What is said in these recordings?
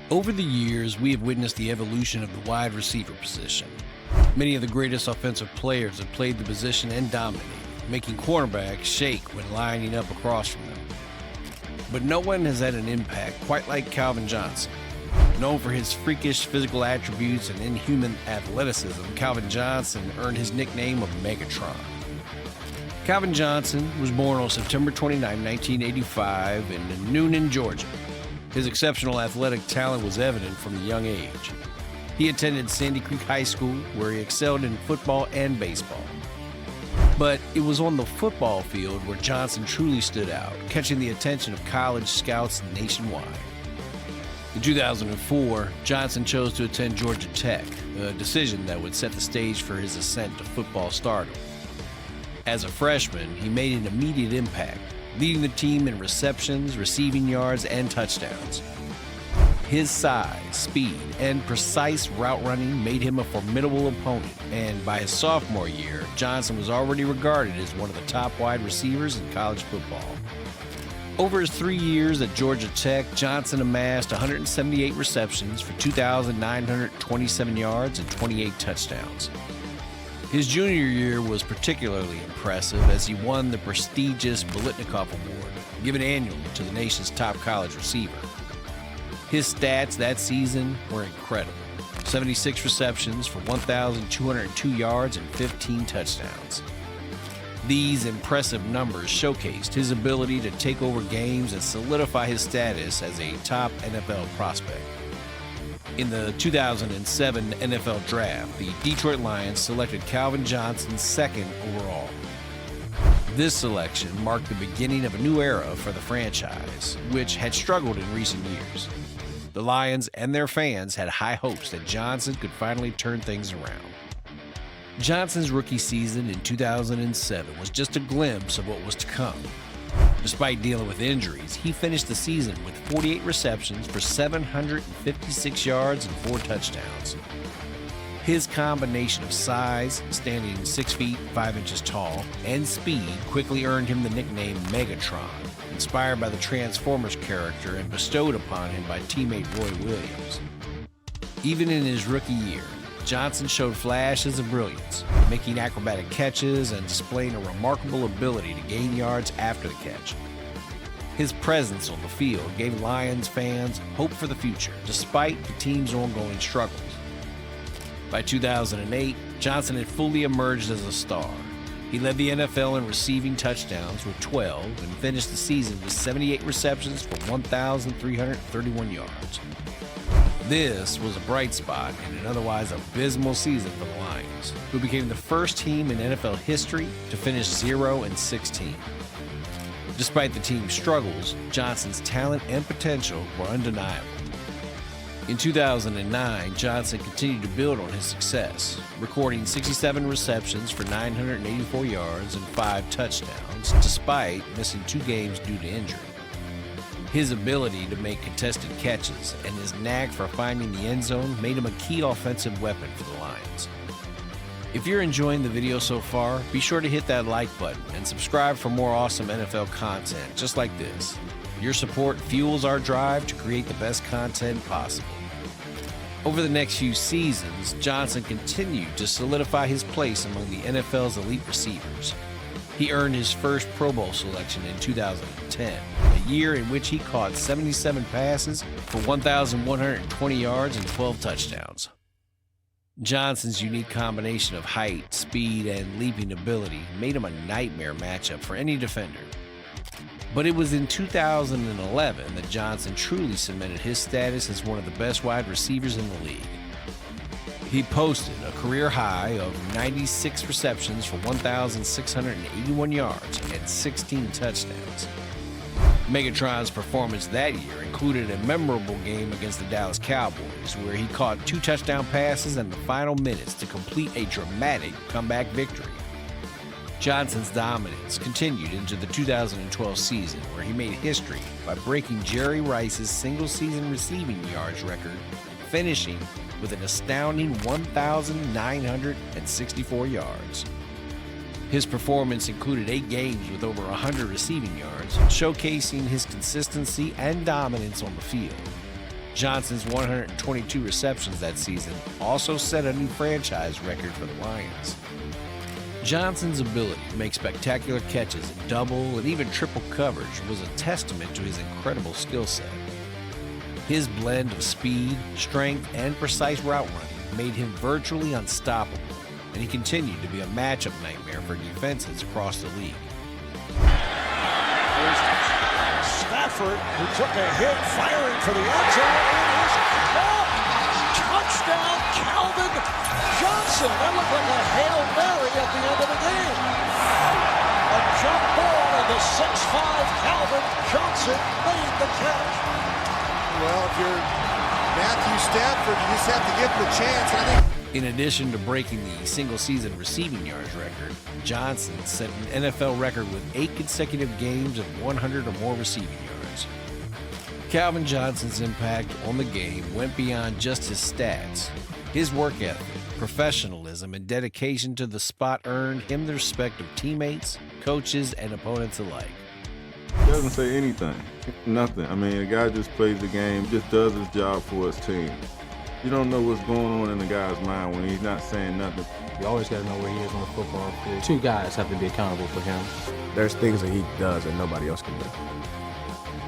Over the years, we have witnessed the evolution of the wide receiver position. Many of the greatest offensive players have played the position and dominated, making cornerbacks shake when lining up across from them. But no one has had an impact quite like Calvin Johnson. Known for his freakish physical attributes and inhuman athleticism, Calvin Johnson earned his nickname of Megatron. Calvin Johnson was born on September 29, 1985 in Newnan, Georgia. His exceptional athletic talent was evident from a young age. He attended Sandy Creek High School, where he excelled in football and baseball. But it was on the football field where Johnson truly stood out, catching the attention of college scouts nationwide. In 2004, Johnson chose to attend Georgia Tech, a decision that would set the stage for his ascent to football stardom. As a freshman, he made an immediate impact, leading the team in receptions, receiving yards, and touchdowns. His size, speed, and precise route running made him a formidable opponent, and by his sophomore year, Johnson was already regarded as one of the top wide receivers in college football. Over his 3 years at Georgia Tech, Johnson amassed 178 receptions for 2,927 yards and 28 touchdowns. His junior year was particularly impressive as he won the prestigious Biletnikoff Award, given annually to the nation's top college receiver. His stats that season were incredible: 76 receptions for 1,202 yards and 15 touchdowns. These impressive numbers showcased his ability to take over games and solidify his status as a top NFL prospect. In the 2007 NFL Draft, the Detroit Lions selected Calvin Johnson second overall. This selection marked the beginning of a new era for the franchise, which had struggled in recent years. The Lions and their fans had high hopes that Johnson could finally turn things around. Johnson's rookie season in 2007 was just a glimpse of what was to come. Despite dealing with injuries, he finished the season with 48 receptions for 756 yards and 4 touchdowns. His combination of size, standing 6 feet 5 inches tall, and speed quickly earned him the nickname Megatron, inspired by the Transformers character and bestowed upon him by teammate Roy Williams. Even in his rookie year, Johnson showed flashes of brilliance, making acrobatic catches and displaying a remarkable ability to gain yards after the catch. His presence on the field gave Lions fans hope for the future, despite the team's ongoing struggles. By 2008, Johnson had fully emerged as a star. He led the NFL in receiving touchdowns with 12 and finished the season with 78 receptions for 1,331 yards. This was a bright spot in an otherwise abysmal season for the Lions, who became the first team in NFL history to finish 0-16. Despite the team's struggles, Johnson's talent and potential were undeniable. In 2009, Johnson continued to build on his success, recording 67 receptions for 984 yards and 5 touchdowns, despite missing 2 games due to injury. His ability to make contested catches and his knack for finding the end zone made him a key offensive weapon for the Lions. If you're enjoying the video so far, be sure to hit that like button and subscribe for more awesome NFL content just like this. Your support fuels our drive to create the best content possible. Over the next few seasons, Johnson continued to solidify his place among the NFL's elite receivers. He earned his first Pro Bowl selection in 2010, a year in which he caught 77 passes for 1,120 yards and 12 touchdowns. Johnson's unique combination of height, speed, and leaping ability made him a nightmare matchup for any defender. But it was in 2011 that Johnson truly cemented his status as one of the best wide receivers in the league. He posted a career high of 96 receptions for 1,681 yards and 16 touchdowns. Megatron's performance that year included a memorable game against the Dallas Cowboys, where he caught 2 touchdown passes in the final minutes to complete a dramatic comeback victory. Johnson's dominance continued into the 2012 season, where he made history by breaking Jerry Rice's single-season receiving yards record, finishing with an astounding 1,964 yards. His performance included 8 games with over 100 receiving yards, showcasing his consistency and dominance on the field. Johnson's 122 receptions that season also set a new franchise record for the Lions. Johnson's ability to make spectacular catches in double and even triple coverage was a testament to his incredible skill set. His blend of speed, strength, and precise route running made him virtually unstoppable, and he continued to be a matchup nightmare for defenses across the league. Stafford, who took a hit, firing for the end zone, and is caught. Touchdown, Calvin Johnson. That looked like a Hail Mary at the end of the game. A jump ball, and the 6'5" Calvin Johnson made the catch. Well, if you're Matthew Stafford, you just have to give him a chance. I think. In addition to breaking the single-season receiving yards record, Johnson set an NFL record with 8 consecutive games of 100 or more receiving yards. Calvin Johnson's impact on the game went beyond just his stats. His work ethic, professionalism, and dedication to the spot earned him the respect of teammates, coaches, and opponents alike. He doesn't say anything, nothing. I mean, the guy just plays the game, just does his job for his team. You don't know what's going on in the guy's mind when he's not saying nothing. You always got to know where he is on the football field. 2 guys have to be accountable for him. There's things that he does that nobody else can do.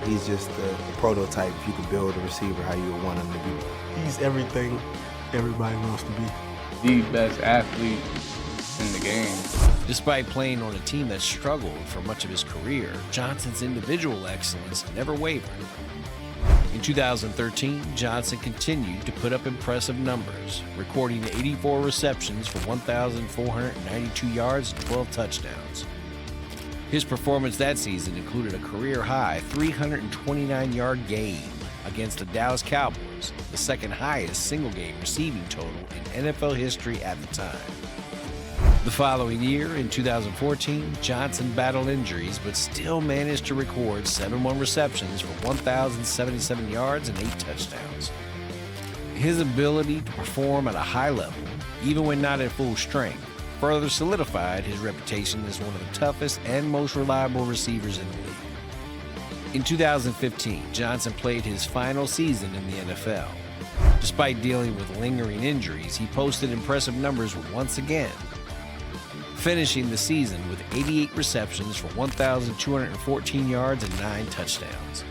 He's just the prototype if you could build a receiver how you would want him to be. He's everything everybody wants to be. The best athlete in the game. Despite playing on a team that struggled for much of his career, Johnson's individual excellence never wavered. In 2013, Johnson continued to put up impressive numbers, recording 84 receptions for 1,492 yards and 12 touchdowns. His performance that season included a career-high 329-yard game against the Dallas Cowboys, the second highest single-game receiving total in NFL history at the time. The following year, in 2014, Johnson battled injuries but still managed to record 71 receptions for 1,077 yards and 8 touchdowns. His ability to perform at a high level, even when not at full strength, further solidified his reputation as one of the toughest and most reliable receivers in the league. In 2015, Johnson played his final season in the NFL. Despite dealing with lingering injuries, he posted impressive numbers once again, finishing the season with 88 receptions for 1,214 yards and 9 touchdowns.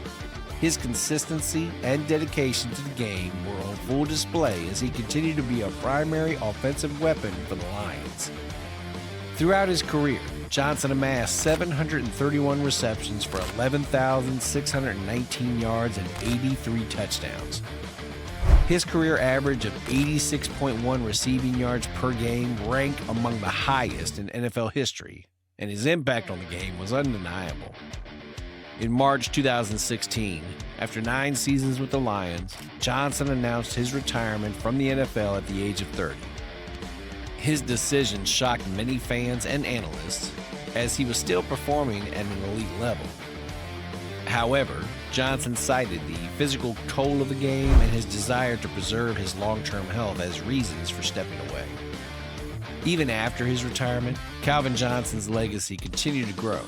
His consistency and dedication to the game were on full display as he continued to be a primary offensive weapon for the Lions. Throughout his career, Johnson amassed 731 receptions for 11,619 yards and 83 touchdowns. His career average of 86.1 receiving yards per game ranked among the highest in NFL history, and his impact on the game was undeniable. In March 2016, after 9 seasons with the Lions, Johnson announced his retirement from the NFL at the age of 30. His decision shocked many fans and analysts, as he was still performing at an elite level. However, Johnson cited the physical toll of the game and his desire to preserve his long-term health as reasons for stepping away. Even after his retirement, Calvin Johnson's legacy continued to grow.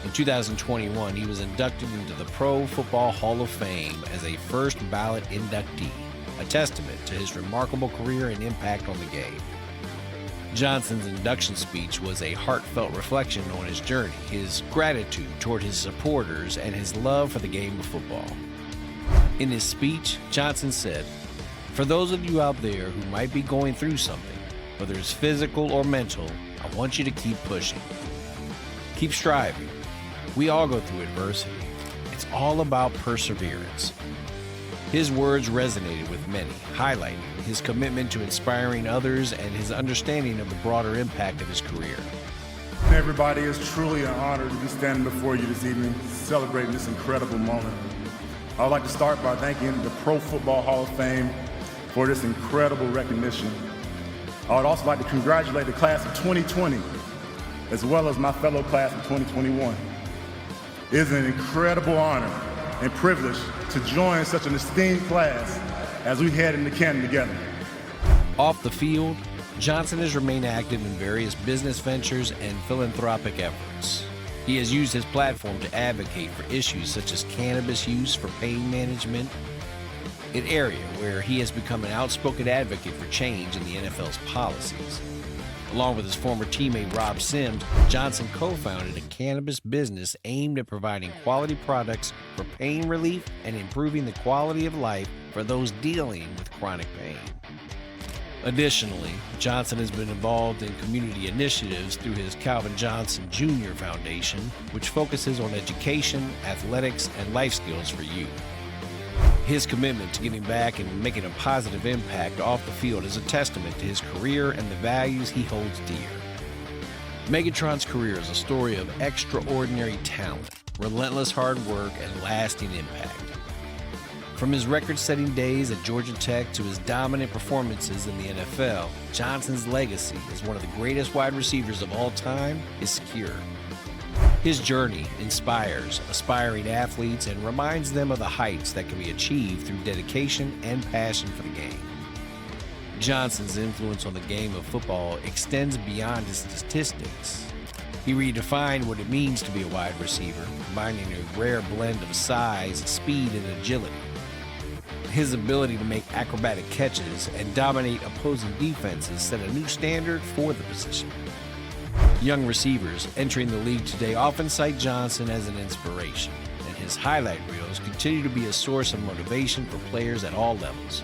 In 2021, he was inducted into the Pro Football Hall of Fame as a first-ballot inductee, a testament to his remarkable career and impact on the game. Johnson's induction speech was a heartfelt reflection on his journey, his gratitude toward his supporters, and his love for the game of football. In his speech, Johnson said, "For those of you out there who might be going through something, whether it's physical or mental, I want you to keep pushing. Keep striving. We all go through adversity. It's all about perseverance." His words resonated with many, highlighting his commitment to inspiring others and his understanding of the broader impact of his career. Everybody, it's truly an honor to be standing before you this evening, celebrating this incredible moment. I would like to start by thanking the Pro Football Hall of Fame for this incredible recognition. I would also like to congratulate the class of 2020, as well as my fellow class of 2021. It is an incredible honor and privilege to join such an esteemed class as we head into Canton together. Off the field, Johnson has remained active in various business ventures and philanthropic efforts. He has used his platform to advocate for issues such as cannabis use for pain management, an area where he has become an outspoken advocate for change in the NFL's policies. Along with his former teammate Rob Sims, Johnson co-founded a cannabis business aimed at providing quality products for pain relief and improving the quality of life for those dealing with chronic pain. Additionally, Johnson has been involved in community initiatives through his Calvin Johnson Jr. Foundation, which focuses on education, athletics, and life skills for youth. His commitment to giving back and making a positive impact off the field is a testament to his career and the values he holds dear. Megatron's career is a story of extraordinary talent, relentless hard work, and lasting impact. From his record-setting days at Georgia Tech to his dominant performances in the NFL, Johnson's legacy as one of the greatest wide receivers of all time is secure. His journey inspires aspiring athletes and reminds them of the heights that can be achieved through dedication and passion for the game. Johnson's influence on the game of football extends beyond his statistics. He redefined what it means to be a wide receiver, combining a rare blend of size, speed, and agility. His ability to make acrobatic catches and dominate opposing defenses set a new standard for the position. Young receivers entering the league today often cite Johnson as an inspiration, and his highlight reels continue to be a source of motivation for players at all levels.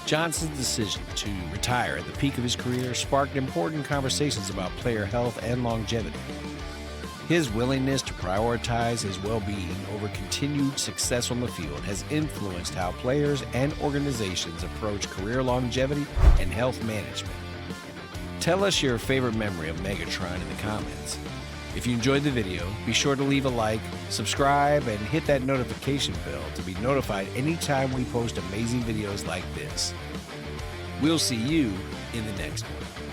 Johnson's decision to retire at the peak of his career sparked important conversations about player health and longevity. His willingness to prioritize his well-being over continued success on the field has influenced how players and organizations approach career longevity and health management. Tell us your favorite memory of Megatron in the comments. If you enjoyed the video, be sure to leave a like, subscribe, and hit that notification bell to be notified anytime we post amazing videos like this. We'll see you in the next one.